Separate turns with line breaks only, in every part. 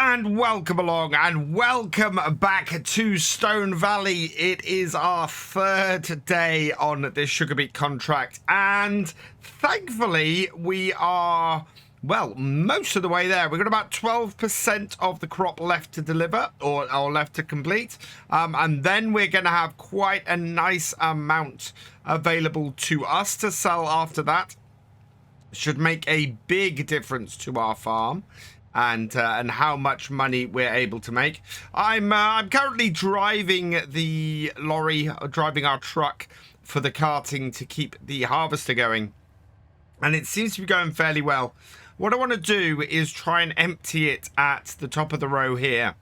And welcome along and welcome back to Stone Valley. It is our third day on this sugarbeet contract, and thankfully we are, well, most of the way there. We've got about 12% of the crop left to deliver or left to complete, and then we're going to have quite a nice amount available to us to sell after that. Should make a big difference to our farm and how much money we're able to make. I'm currently driving the lorry, driving our truck for the carting to keep the harvester going, and it seems to be going fairly well. What I want to do is try and empty it at the top of the row here,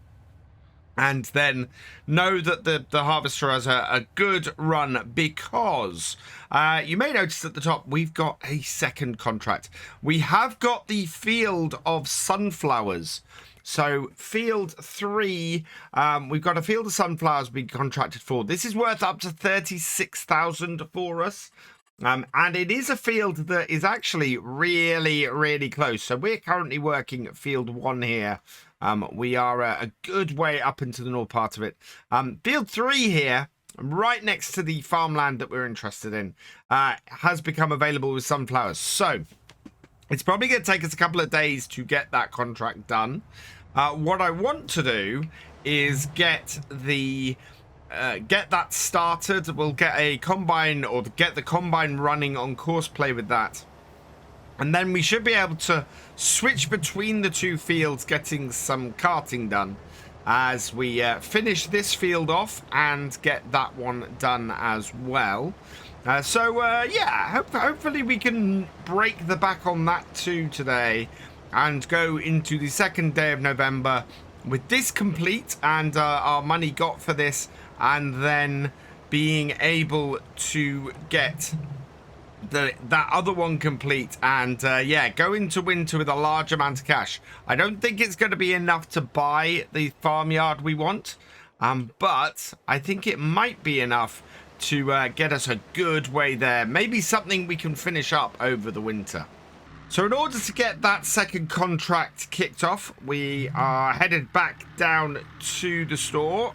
and then know that the harvester has a good run, because you may notice at the top we've got a second contract. We have got the field of sunflowers. So field 3, we've got a field of sunflowers being contracted for. This is worth up to 36,000 for us. And it is a field that is actually really, really close. So we're currently working at field 1 here. We are a good way up into the north part of it. Field 3 here, right next to the farmland that we're interested in, has become available with sunflowers. So it's probably going to take us a couple of days to get that contract done. What I want to do is get that started. We'll get a combine, or get the combine running on courseplay with that. And then we should be able to switch between the two fields, getting some carting done as we finish this field off and get that one done as well. Yeah, hopefully we can break the back on that too today and go into the second day of November with this complete and our money got for this, and then being able to get that other one complete, and yeah, go into winter with a large amount of cash. I don't think it's going to be enough to buy the farmyard we want, but I think it might be enough to get us a good way there. Maybe something we can finish up over the winter. So in order to get that second contract kicked off, we are headed back down to the store.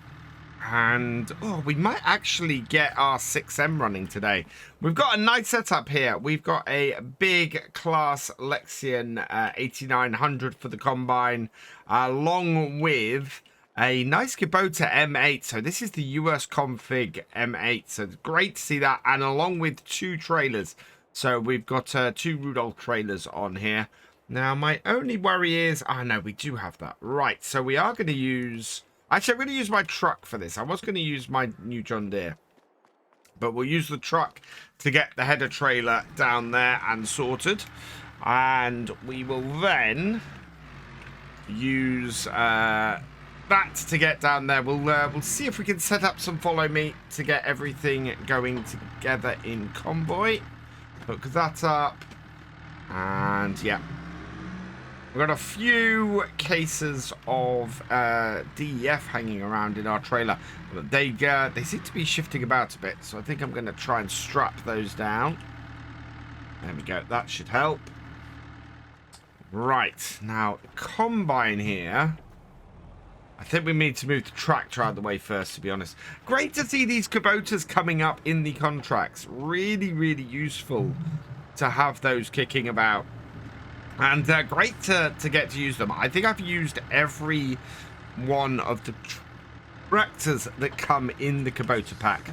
And we might actually get our 6M running today. We've got a nice setup here. We've got a big class Lexion 8900 for the combine, along with a nice Kubota M8. So this is the US config M8. So it's great to see that. And along with 2 trailers. So we've got 2 Rudolph trailers on here. Now my only worry is, no, we do have that. Right, so we are going to use... Actually, I'm going to use my truck for this. I was going to use my new John Deere, but we'll use the truck to get the header trailer down there and sorted. And we will then use that to get down there. We'll see if we can set up some follow me to get everything going together in convoy. Hook that up. And yeah. We've got a few cases of DEF hanging around in our trailer. They seem to be shifting about a bit, so I think I'm going to try and strap those down. There we go. That should help. Right. Now, combine here. I think we need to move the tractor out of the way first, to be honest. Great to see these Kubotas coming up in the contracts. Really, really useful to have those kicking about. And great to get to use them. I think I've used every one of the tractors that come in the Kubota pack.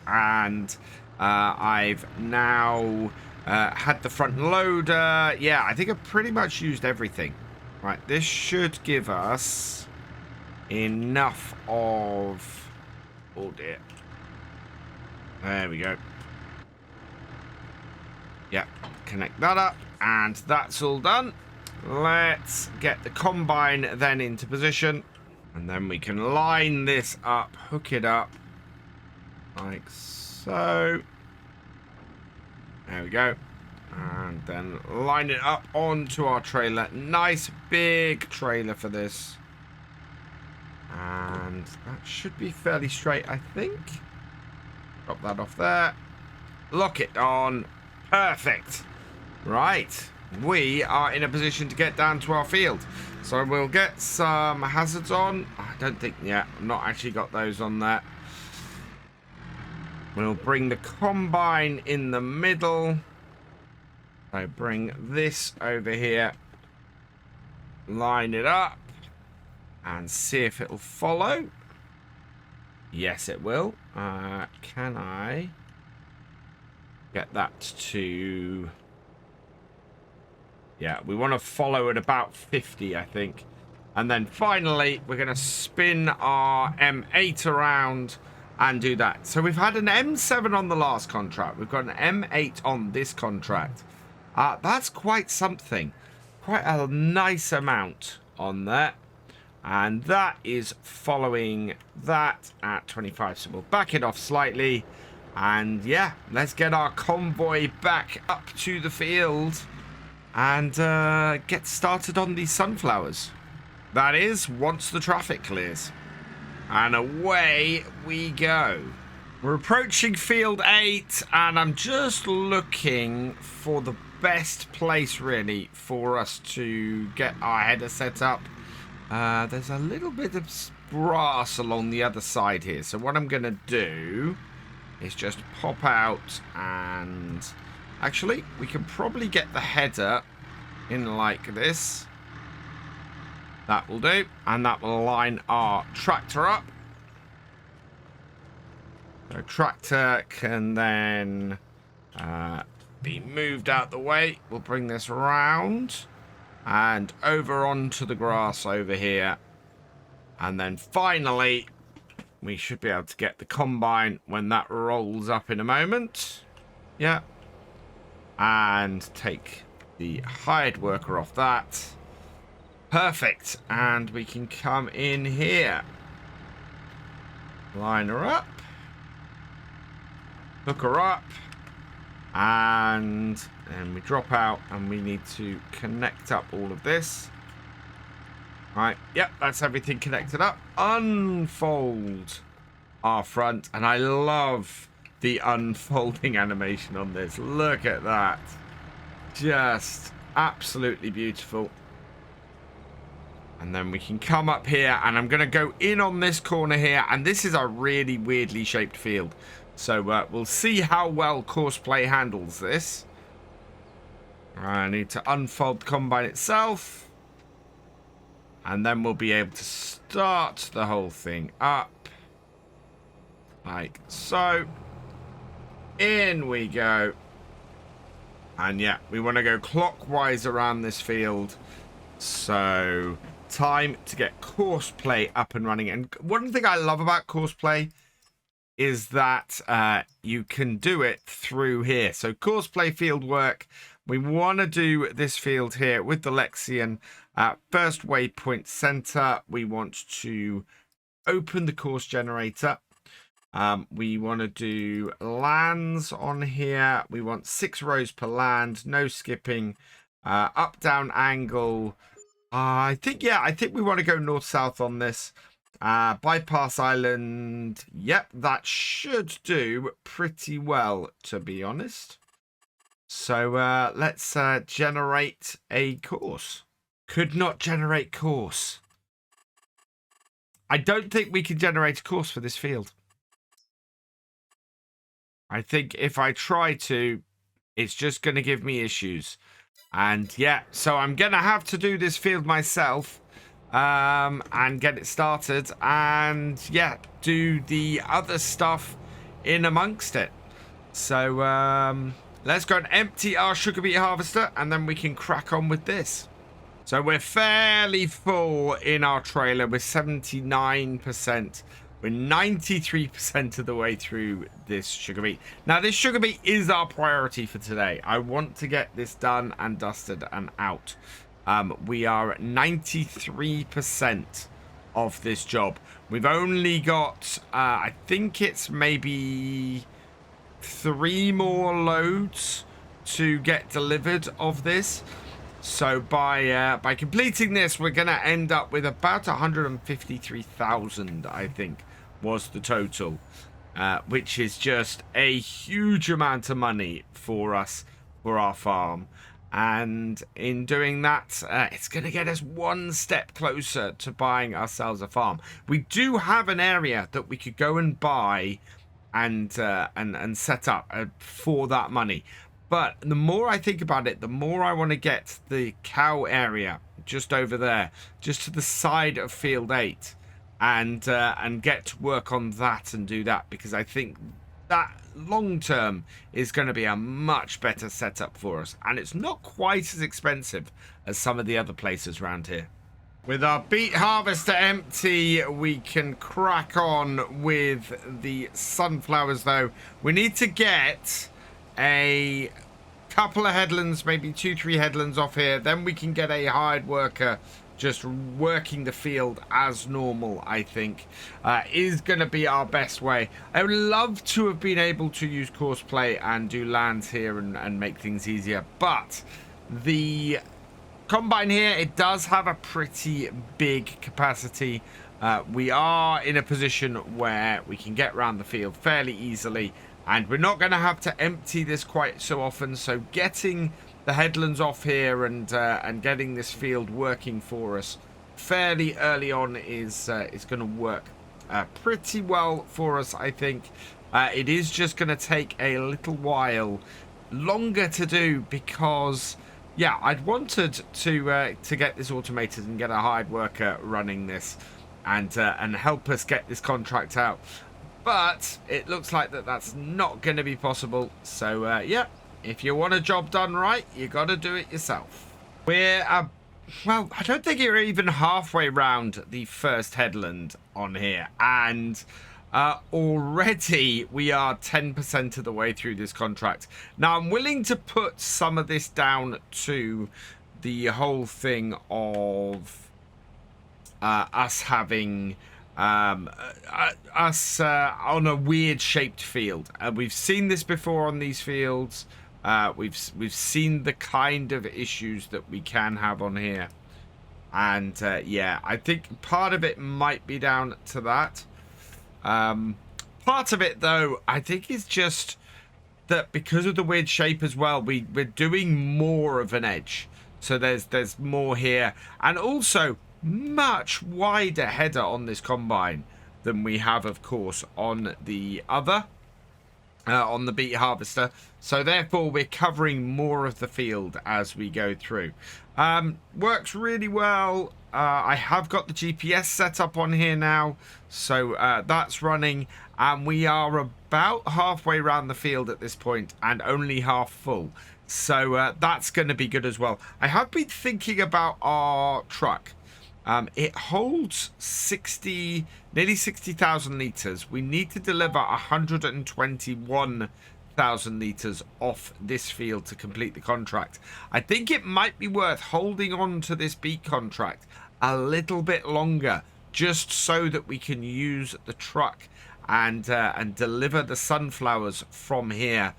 And I've now had the front loader. Yeah, I think I've pretty much used everything. Right, this should give us enough of... Oh dear. There we go. Yeah, connect that up. And that's all done. Let's get the combine then into position. And then we can line this up, hook it up. Like so. There we go. And then line it up onto our trailer. Nice big trailer for this. And that should be fairly straight, I think. Drop that off there. Lock it on. Perfect. Right. we are in a position to get down to our field. So we'll get some hazards on. I don't think, yeah, I've not actually got those on there. We'll bring the combine in the middle. So bring this over here. Line it up. And see if it'll follow. Yes, it will. Can I get that to... Yeah, we want to follow at about 50, I think. And then finally, we're going to spin our M8 around and do that. So we've had an M7 on the last contract. We've got an M8 on this contract. That's quite something. Quite a nice amount on there. And that is following that at 25. So we'll back it off slightly. And yeah, let's get our convoy back up to the field and get started on these sunflowers. That is, once the traffic clears. And away we go. We're approaching field 8, and I'm just looking for the best place, really, for us to get our header set up. There's a little bit of grass along the other side here. So what I'm going to do is just pop out and... Actually, we can probably get the header in like this. That will do. And that will line our tractor up. So tractor can then be moved out the way. We'll bring this around and over onto the grass over here. And then finally, we should be able to get the combine when that rolls up in a moment. Yeah. And take the hired worker off that. Perfect. And we can come in here. Line her up. Hook her up. And then we drop out and we need to connect up all of this. Right. Yep, that's everything connected up. Unfold our front. And I love the unfolding animation on this. Look at that. Just absolutely beautiful. And then we can come up here, and I'm going to go in on this corner here, and this is a really weirdly shaped field. So we'll see how well Courseplay handles this. I need to unfold the combine itself. And then we'll be able to start the whole thing up. Like so. In we go. And yeah, we want to go clockwise around this field. So, time to get Courseplay up and running. And one thing I love about Courseplay is that you can do it through here. So, Courseplay field work. We want to do this field here with the Lexian. First waypoint center. We want to open the course generator. We want to do lands on here. We want 6 rows per land, no skipping, up down angle. I think we want to go north south on this. Bypass island. Yep, that should do pretty well, to be honest. So let's generate a course. Could not generate course. I don't think we can generate a course for this field. I think if I try to, it's just going to give me issues. And yeah, so I'm going to have to do this field myself and get it started. And yeah, do the other stuff in amongst it. So let's go and empty our sugar beet harvester, and then we can crack on with this. So we're fairly full in our trailer. We're 79%. We're 93% of the way through this sugar beet. Now, this sugar beet is our priority for today. I want to get this done and dusted and out. We are at 93% of this job. We've only got, I think it's maybe 3 more loads to get delivered of this. So by completing this, we're going to end up with about 153,000, I think, was the total, which is just a huge amount of money for us, for our farm. And in doing that, it's going to get us one step closer to buying ourselves a farm. We do have an area that we could go and buy and set up for that money. But the more I think about it, the more I want to get the cow area just over there, just to the side of field 8, and get to work on that and do that, because I think that long term is going to be a much better setup for us, and it's not quite as expensive as some of the other places around here. With our beet harvester empty, we can crack on with the sunflowers, though. We need to get a couple of headlands, maybe 2-3 headlands off here. Then we can get a hired worker just working the field as normal, I think, is going to be our best way. I would love to have been able to use courseplay and do lands here and make things easier, but the combine here, it does have a pretty big capacity. We are in a position where we can get around the field fairly easily, and we're not going to have to empty this quite so often, so getting the headlands off here and getting this field working for us fairly early on is going to work pretty well for us, I think. It is just going to take a little while longer to do because, yeah, I'd wanted to get this automated and get a hired worker running this and help us get this contract out. But it looks like that's not going to be possible. So, yeah. If you want a job done right, you got to do it yourself. We're, well, I don't think you're even halfway round the first headland on here. And already we are 10% of the way through this contract. Now, I'm willing to put some of this down to the whole thing of us having us on a weird shaped field. We've seen this before on these fields. We've seen the kind of issues that we can have on here, and yeah, I think part of it might be down to that. Part of it, though, I think is just that because of the weird shape as well, we're doing more of an edge, so there's more here, and also much wider header on this combine than we have, of course, on the other. On the beet harvester, so therefore we're covering more of the field as we go through. Works really well. I have got the GPS set up on here now, so that's running, and we are about halfway around the field at this point and only half full, so that's going to be good as well. I have been thinking about our truck. It holds nearly 60,000 litres. We need to deliver 121,000 litres off this field to complete the contract. I think it might be worth holding on to this beet contract a little bit longer, just so that we can use the truck and deliver the sunflowers from here.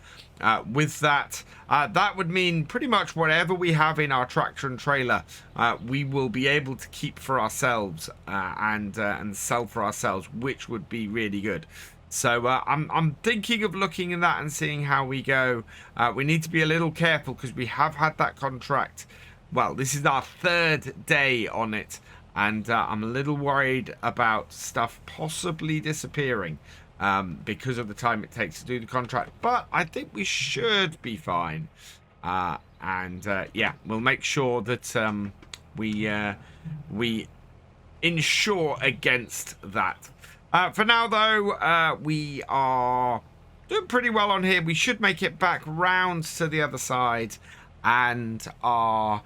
With that, that would mean pretty much whatever we have in our tractor and trailer, we will be able to keep for ourselves and sell for ourselves, which would be really good. So I'm thinking of looking at that and seeing how we go. We need to be a little careful because we have had that contract. Well, this is our 3rd day on it, and I'm a little worried about stuff possibly disappearing. Because of the time it takes to do the contract, but I think we should be fine. Yeah, we'll make sure that we insure against that. For now, though, we are doing pretty well on here. We should make it back round to the other side, and our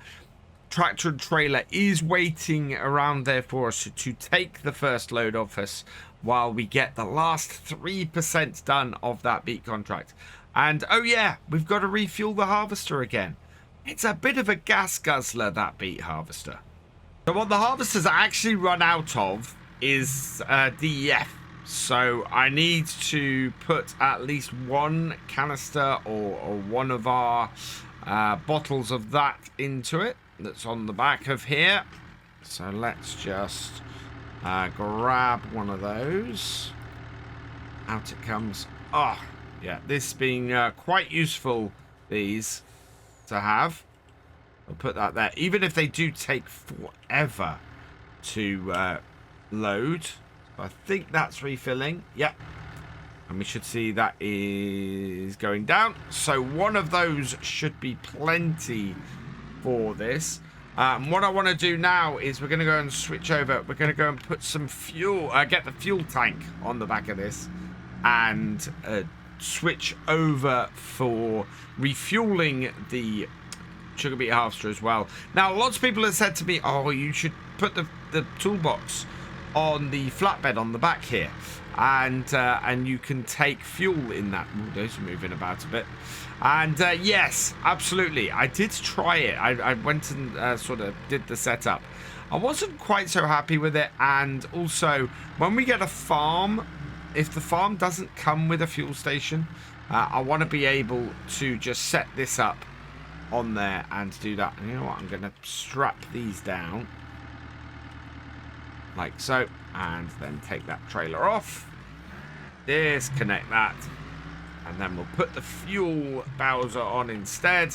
tractor and trailer is waiting around there for us to take the first load off us, while we get the last 3% done of that beet contract. And oh yeah, we've got to refuel the harvester again. It's a bit of a gas guzzler, that beet harvester. So what the harvester's actually run out of is DEF. So I need to put at least one canister or one of our bottles of that into it. That's on the back of here. So let's just grab one of those. Out it comes. Oh, yeah, this being quite useful, these to have. I'll put that there. Even if they do take forever to load. I think that's refilling. Yep. And we should see that is going down. So one of those should be plenty for this. What I want to do now is we're going to go and switch over. We're going to go and put some fuel, get the fuel tank on the back of this and switch over for refueling the sugar beet harvester as well. Now, lots of people have said to me, oh, you should put the toolbox on the flatbed on the back here. And you can take fuel in that. Ooh, those are moving about a bit. And yes, absolutely. I did try it. I went and sort of did the setup. I wasn't quite so happy with it. And also, when we get a farm, if the farm doesn't come with a fuel station, I want to be able to just set this up on there and do that. And you know what? I'm going to strap these down. Like so. And then take that trailer off. Disconnect that. And then we'll put the fuel Bowser on instead,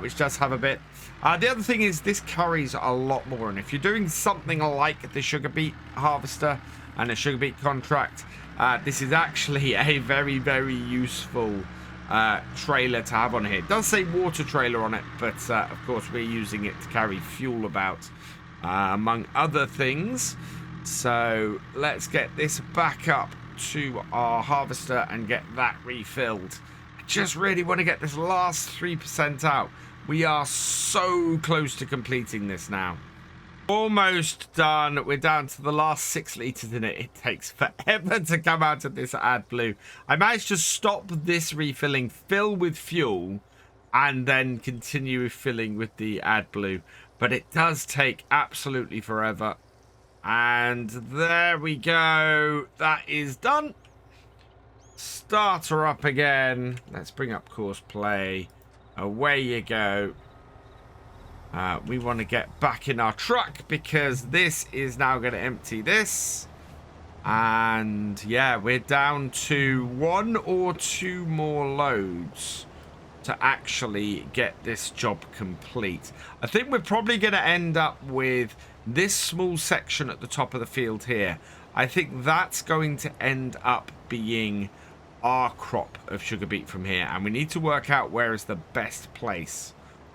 which does have a bit. The other thing is this carries a lot more. And if you're doing something like the sugar beet harvester and a sugar beet contract, this is actually a very, very useful trailer to have on here. It does say water trailer on it, but of course we're using it to carry fuel about, among other things. So let's get this back up to our harvester and get that refilled. I just really want to get this last 3% out. We are so close to completing this now. Almost done. We're down to the last 6 liters in it. It takes forever to come out of this AdBlue. I managed to stop this refilling, fill with fuel, and then continue filling with the AdBlue. But it does take absolutely forever. And there we go. That is done. Starter up again. Let's bring up course play. Away you go. We want to get back in our truck because this is now going to empty this. And yeah, we're down to 1 or 2 more loads to actually get this job complete. I think we're probably going to end up with this small section at the top of the field here. I think that's going to end up being our crop of sugar beet from here. And we need to work out where is the best place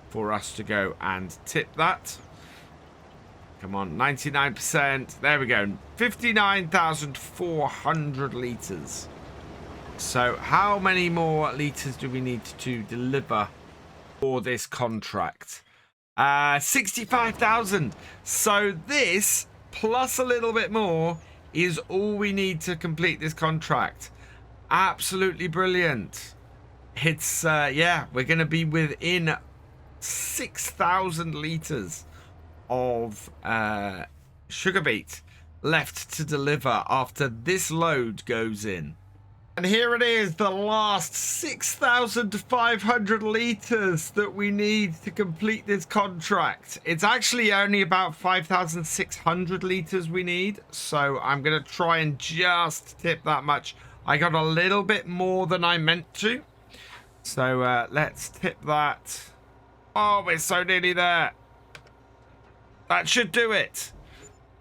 for us to go and tip that. Come on, 99%. There we go. 59,400 litres. So how many more litres do we need to deliver for this contract? 65,000. So this plus a little bit more is all we need to complete this contract. Absolutely brilliant. It's yeah, we're going to be within 6,000 litres of sugar beet left to deliver after this load goes in. And here it is, the last 6,500 litres that we need to complete this contract. It's actually only about 5,600 litres we need, so I'm going to try and just tip that much. I got a little bit more than I meant to, so let's tip that. Oh, we're so nearly there. That should do it.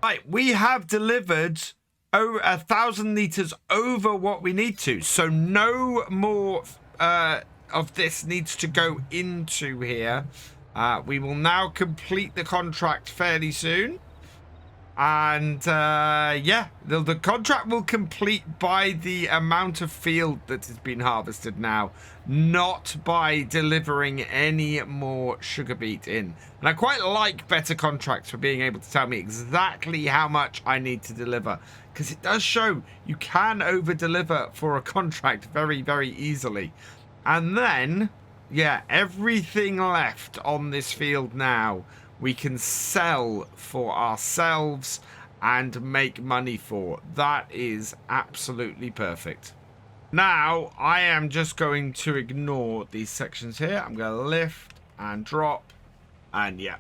Right, we have delivered 1,000 litres over what we need to. So no more of this needs to go into here. We will now complete the contract fairly soon. And yeah, the contract will complete by the amount of field that has been harvested now, not by delivering any more sugar beet in. And I quite like better contracts for being able to tell me exactly how much I need to deliver, because it does show you can over deliver for a contract very, very easily. And then yeah, everything left on this field now we can sell for ourselves and make money for. That is absolutely perfect. Now, I am just going to ignore these sections here. I'm going to lift and drop. And yeah,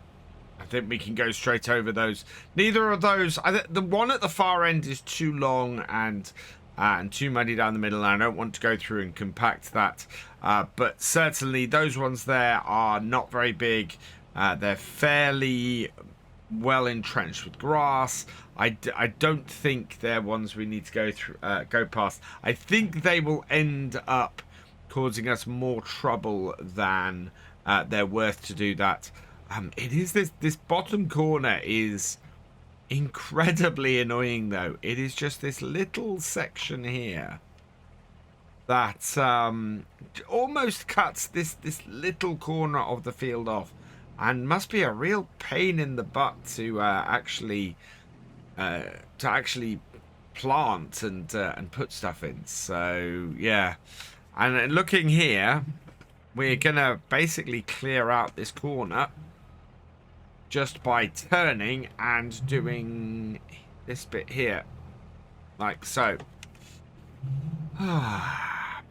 I think we can go straight over those. Neither of those, the one at the far end is too long and too muddy down the middle. And I don't want to go through and compact that. But certainly those ones there are not very big. They're fairly well entrenched with grass. I don't think they're ones we need to go past. I think they will end up causing us more trouble than they're worth to do that. It is this bottom corner is incredibly annoying though. It is just this little section here that almost cuts this little corner of the field off, and must be a real pain in the butt to actually plant and put stuff in. So yeah, and looking here, we're gonna basically clear out this corner just by turning and doing this bit here, like so.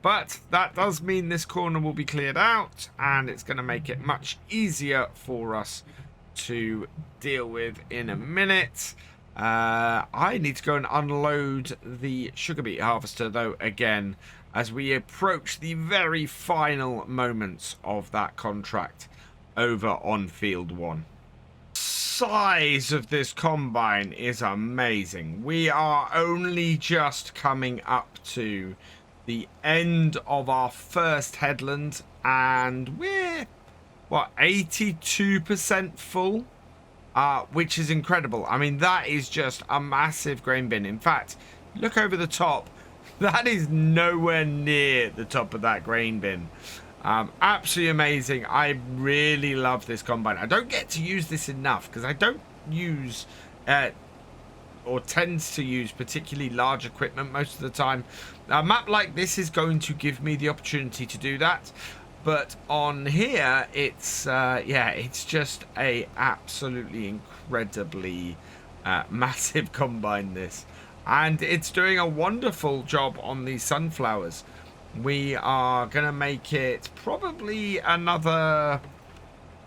But that does mean this corner will be cleared out, and it's going to make it much easier for us to deal with in a minute. I need to go and unload the sugar beet harvester though again, as we approach the very final moments of that contract over on field 1. Size of this combine is amazing. We are only just coming up to the end of our first headland, and we're what, 82% full, which is incredible. I mean, that is just a massive grain bin. In fact, look over the top, that is nowhere near the top of that grain bin. Absolutely amazing. I really love this combine. I don't get to use this enough because I don't use or tends to use particularly large equipment most of the time. A map like this is going to give me the opportunity to do that, but on here it's yeah, it's just a absolutely incredibly massive combine, this, and it's doing a wonderful job on these sunflowers. We are gonna make it probably another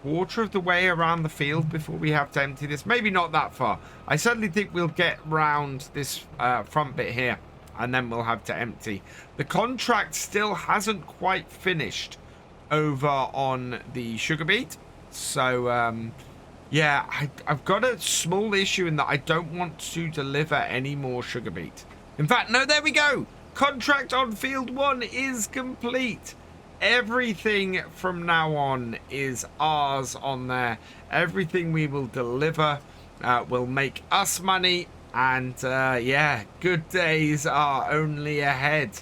quarter of the way around the field before we have to empty this. Maybe not that far. I certainly think we'll get round this front bit here, and then we'll have to empty. The contract still hasn't quite finished over on the sugar beet, so yeah, I've got a small issue in that I don't want to deliver any more sugar beet. In fact, no, there we go. Contract on field 1 is complete. Everything from now on is ours on there. Everything we will deliver will make us money, and yeah, good days are only ahead.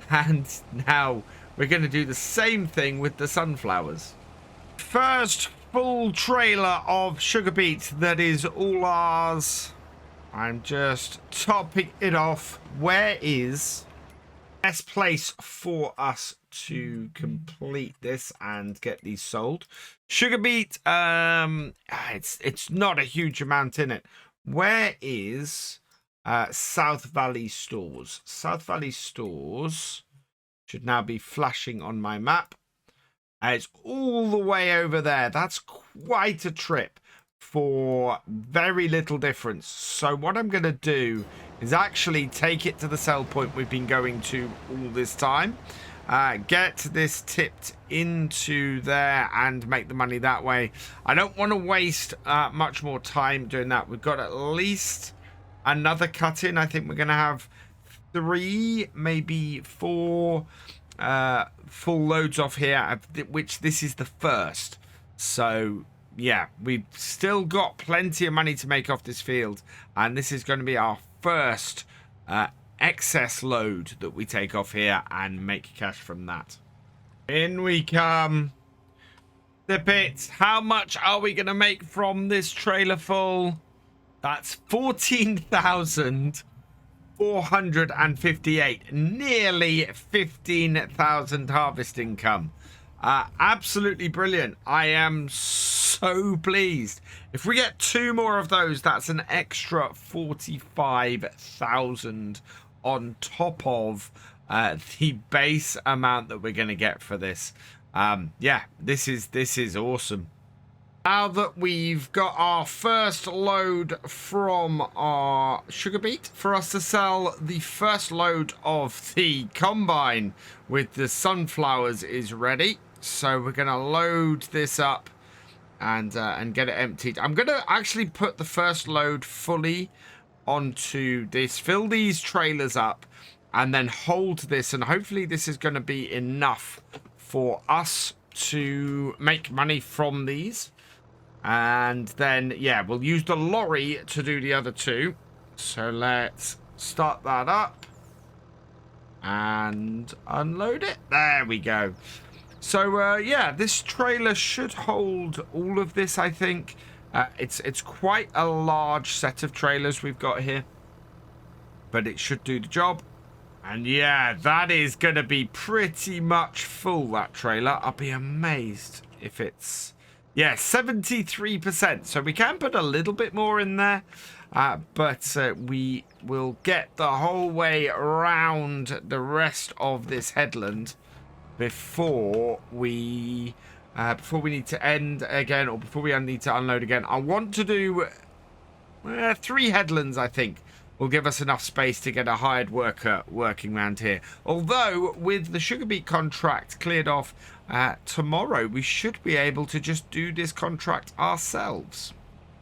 And now we're going to do the same thing with the sunflowers. First full trailer of sugar beet that is all ours. I'm just topping it off. Where is best place for us to complete this and get these sold? Sugar beet, it's not a huge amount in it. Where is South Valley Stores? South Valley Stores should now be flashing on my map. It's all the way over there. That's quite a trip for very little difference. So what I'm going to do is actually take it to the sell point we've been going to all this time. Get this tipped into there and make the money that way. I don't want to waste much more time doing that. We've got at least another cut in. I think we're going to have 3, maybe 4 full loads off here, which this is the first. So yeah, we've still got plenty of money to make off this field, and this is going to be our first excess load that we take off here and make cash from that. In we come. The pit. How much are we going to make from this trailer full? That's 14,458. Nearly 15,000 harvest income. Absolutely brilliant. I am so pleased. If we get 2 more of those, that's an extra 45,000 on top of the base amount that we're going to get for this. Yeah, this is awesome. Now that we've got our first load from our sugar beet, for us to sell the first load of the combine with the sunflowers is ready. So we're going to load this up and get it emptied. I'm going to actually put the first load fully onto this, fill these trailers up, and then hold this, and hopefully this is going to be enough for us to make money from these. And then, yeah, we'll use the lorry to do the other two. So let's start that up and unload it. There we go. So, yeah, this trailer should hold all of this, I think. It's quite a large set of trailers we've got here, but it should do the job. And, yeah, that is going to be pretty much full, that trailer. I'll be amazed if it's... Yeah, 73%. So we can put a little bit more in there, but we will get the whole way around the rest of this headland before we need to end again, or before we need to unload again. I want to do 3 headlands, I think, will give us enough space to get a hired worker working around here. Although, with the sugar beet contract cleared off tomorrow, we should be able to just do this contract ourselves.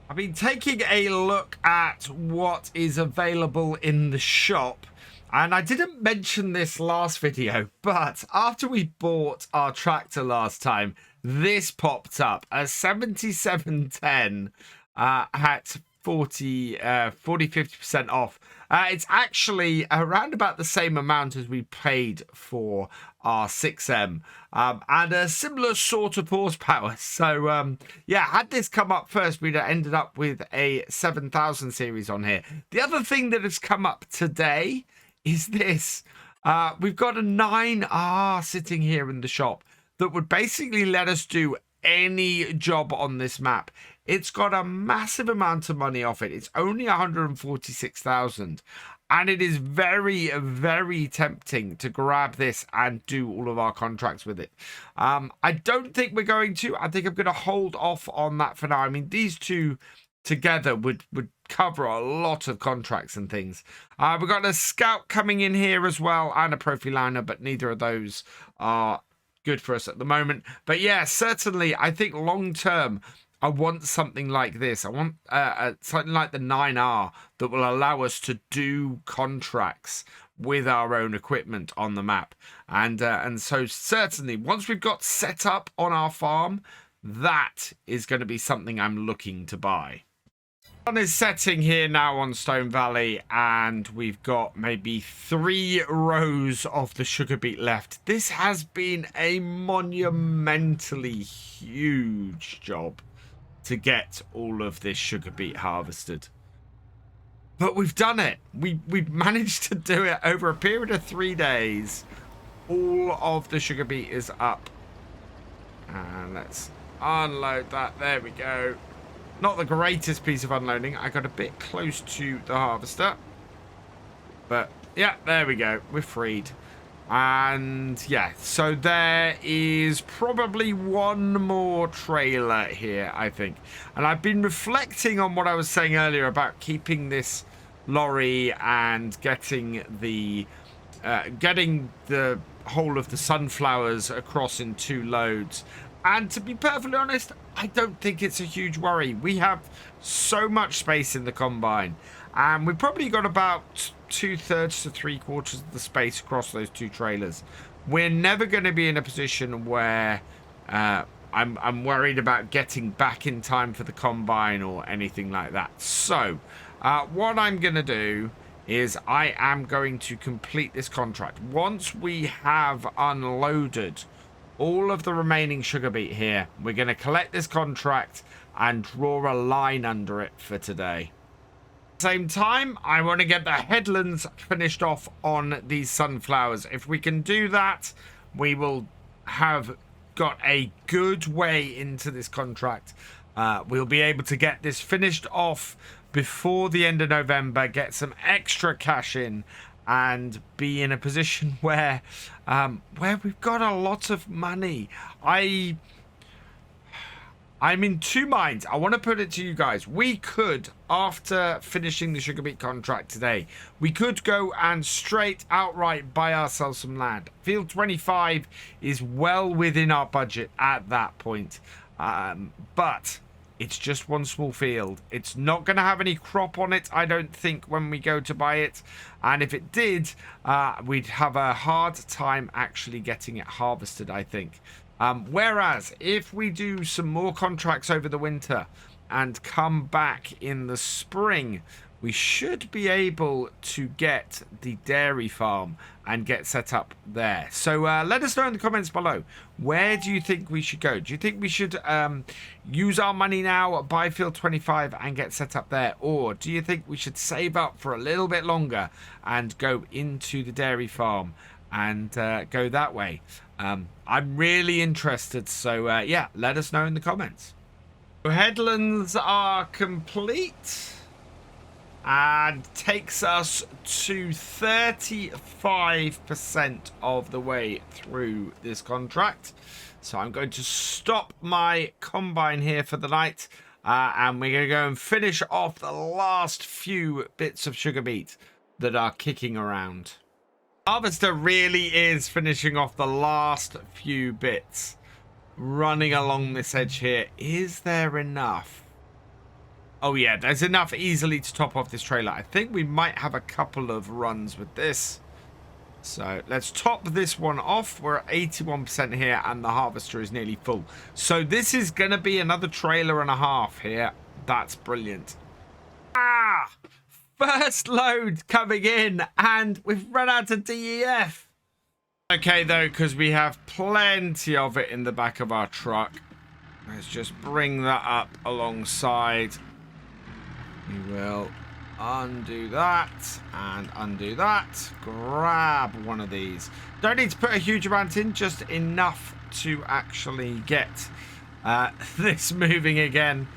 I've been taking a look at what is available in the shop, and I didn't mention this last video, but after we bought our tractor last time, this popped up, a 7710 at 50% off. It's actually around about the same amount as we paid for our 6M, and a similar sort of horsepower. So yeah, had this come up first, we'd have ended up with a 7000 series on here. The other thing that has come up today is this. We've got a 9R sitting here in the shop that would basically let us do any job on this map. It's got a massive amount of money off it. It's only 146,000, and it is very, very tempting to grab this and do all of our contracts with it. I don't think we're going to. I think I'm going to hold off on that for now. I mean, these two together would cover a lot of contracts and things. We've got a scout coming in here as well, and a profiliner, but neither of those are good for us at the moment. But yeah, certainly, I think long term, I want something like this. I want something like the 9R that will allow us to do contracts with our own equipment on the map. And so certainly, once we've got set up on our farm, that is going to be something I'm looking to buy. Sun is setting here now on Stone Valley, and we've got maybe 3 rows of the sugar beet left. This has been a monumentally huge job to get all of this sugar beet harvested, but we've done it. We've managed to do it over a period of 3 days. All of the sugar beet is up, and let's unload that. There we go. Not the greatest piece of unloading. I got a bit close to the harvester, but yeah, there we go. We're freed. And yeah, so there is probably 1 more trailer here, I think. And I've been reflecting on what I was saying earlier about keeping this lorry and getting the whole of the sunflowers across in 2 loads. And to be perfectly honest, I don't think it's a huge worry. We have so much space in the combine, and we've probably got about 2/3 to 3/4 of the space across those 2 trailers. We're never going to be in a position where I'm worried about getting back in time for the combine or anything like that. So what I'm going to do is I am going to complete this contract. Once we have unloaded all of the remaining sugar beet here, we're going to collect this contract and draw a line under it for today. Same time, I want to get the headlands finished off on these sunflowers. If we can do that, we will have got a good way into this contract. We'll be able to get this finished off before the end of November, get some extra cash in, and be in a position where we've got a lot of money. I'm in 2 minds. I want to put it to you guys. We could, after finishing the sugar beet contract today, we could go and straight outright buy ourselves some land. Field 25 is well within our budget at that point. But it's just one small field. It's not going to have any crop on it, I don't think, when we go to buy it. And if it did, we'd have a hard time actually getting it harvested, I think. Whereas if we do some more contracts over the winter and come back in the spring, we should be able to get the dairy farm and get set up there. So let us know in the comments below. Where do you think we should go? Do you think we should use our money now, buy field 25 and get set up there? Or do you think we should save up for a little bit longer and go into the dairy farm and go that way? I'm really interested. So yeah, let us know in the comments. Headlands are complete. And takes us to 35% of the way through this contract. So I'm going to stop my combine here for the night. And we're going to go and finish off the last few bits of sugar beet that are kicking around. Harvester really is finishing off the last few bits. Running along this edge here. Is there enough? Oh yeah, there's enough easily to top off this trailer. I think we might have a couple of runs with this. So let's top this one off. We're at 81% here and the harvester is nearly full. So this is going to be another trailer and a half here. That's brilliant. First load coming in and we've run out of DEF. Okay though, because we have plenty of it in the back of our truck. Let's just bring that up alongside. We will undo that and undo that. Grab one of these. Don't need to put a huge amount in, just enough to actually get this moving again.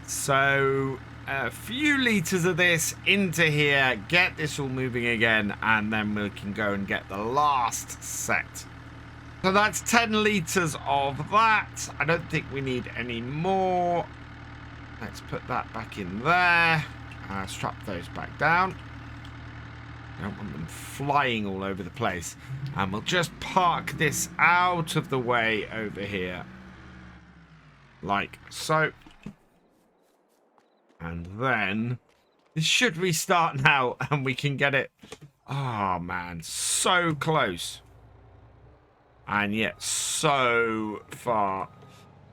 So a few litres of this into here, get this all moving again, and then we can go and get the last set. So that's 10 litres of that. I don't think we need any more. Let's put that back in there. Strap those back down. I don't want them flying all over the place. And we'll just park this out of the way over here. Like so. And then this should restart now and we can get it. Oh man, so close. And yet so far.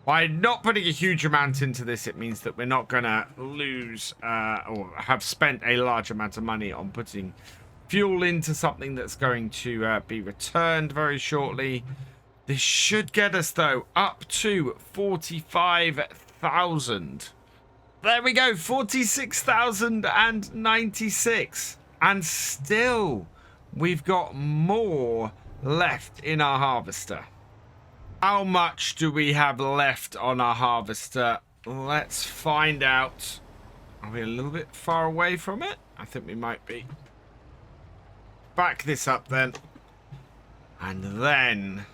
By not putting a huge amount into this, it means that we're not going to lose or have spent a large amount of money on putting fuel into something that's going to be returned very shortly. This should get us, though, up to 45,000. There we go, 46,096. And still, we've got more left in our harvester. How much do we have left on our harvester? Let's find out. Are we a little bit far away from it? I think we might be. Back this up then. And then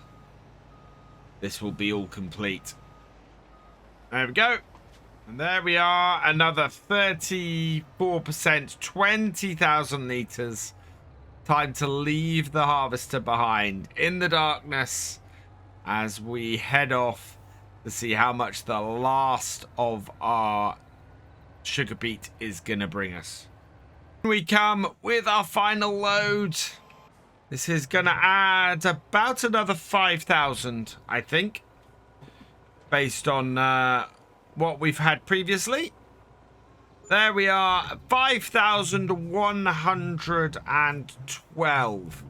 this will be all complete. There we go. And there we are. Another 34%, 20,000 litres. Time to leave the harvester behind in the darkness as we head off to see how much the last of our sugar beet is going to bring us. We come with our final load. This is going to add about another 5,000, I think, based on what we've had previously. There we are, 5,112.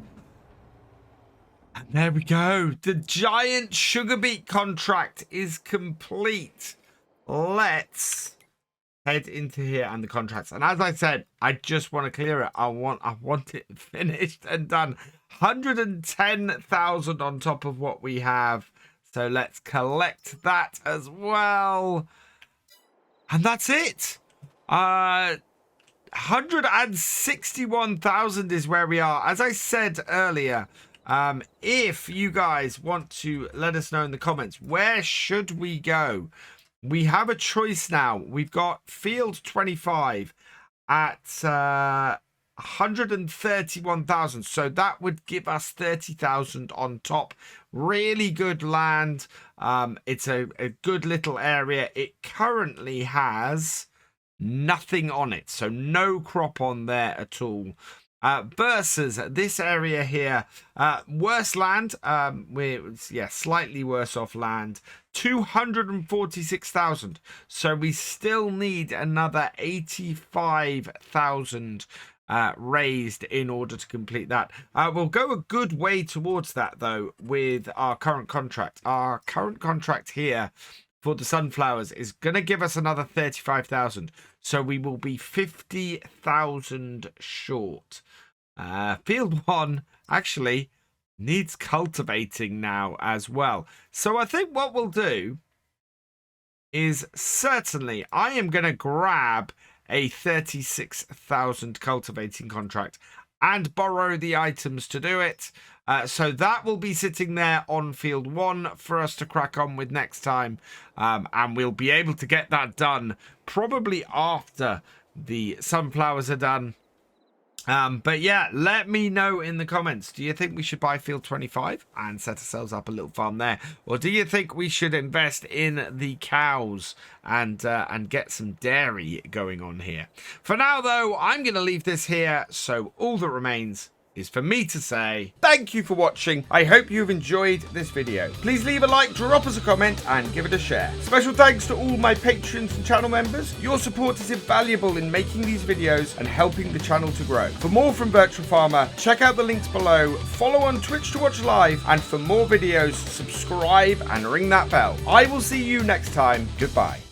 And there we go. The giant sugar beet contract is complete. Let's head into here and the contracts. And as I said, I just want to clear it. I want it finished and done. 110,000 on top of what we have. So let's collect that as well. And that's it. 161,000 is where we are. As I said earlier, if you guys want to let us know in the comments, where should we go? We have a choice now. We've got field 25 at 131,000. So that would give us 30,000 on top. Really good land. It's a good little area. It currently has nothing on it, so no crop on there at all. Versus this area here, worse land. We're slightly worse off land. 246,000. So we still need another 85,000 raised in order to complete that. We'll go a good way towards that though with our current contract. Our current contract here for the sunflowers is going to give us another 35,000. So we will be 50,000 short. Field 1 actually needs cultivating now as well. So I think what we'll do is certainly I am going to grab a 36,000 cultivating contract and borrow the items to do it. So that will be sitting there on field 1 for us to crack on with next time. And we'll be able to get that done probably after the sunflowers are done. But yeah, let me know in the comments. Do you think we should buy field 25 and set ourselves up a little farm there? Or do you think we should invest in the cows and get some dairy going on here? For now, though, I'm going to leave this here. So all that remains is for me to say thank you for watching. I hope you've enjoyed this video. Please leave a like, drop us a comment, and give it a share. Special thanks to all my patrons and channel members. Your support is invaluable in making these videos and helping the channel to grow. For more from Virtual Farmer, check out the links below, follow on Twitch to watch live, and for more videos, subscribe and ring that bell. I will see you next time. Goodbye.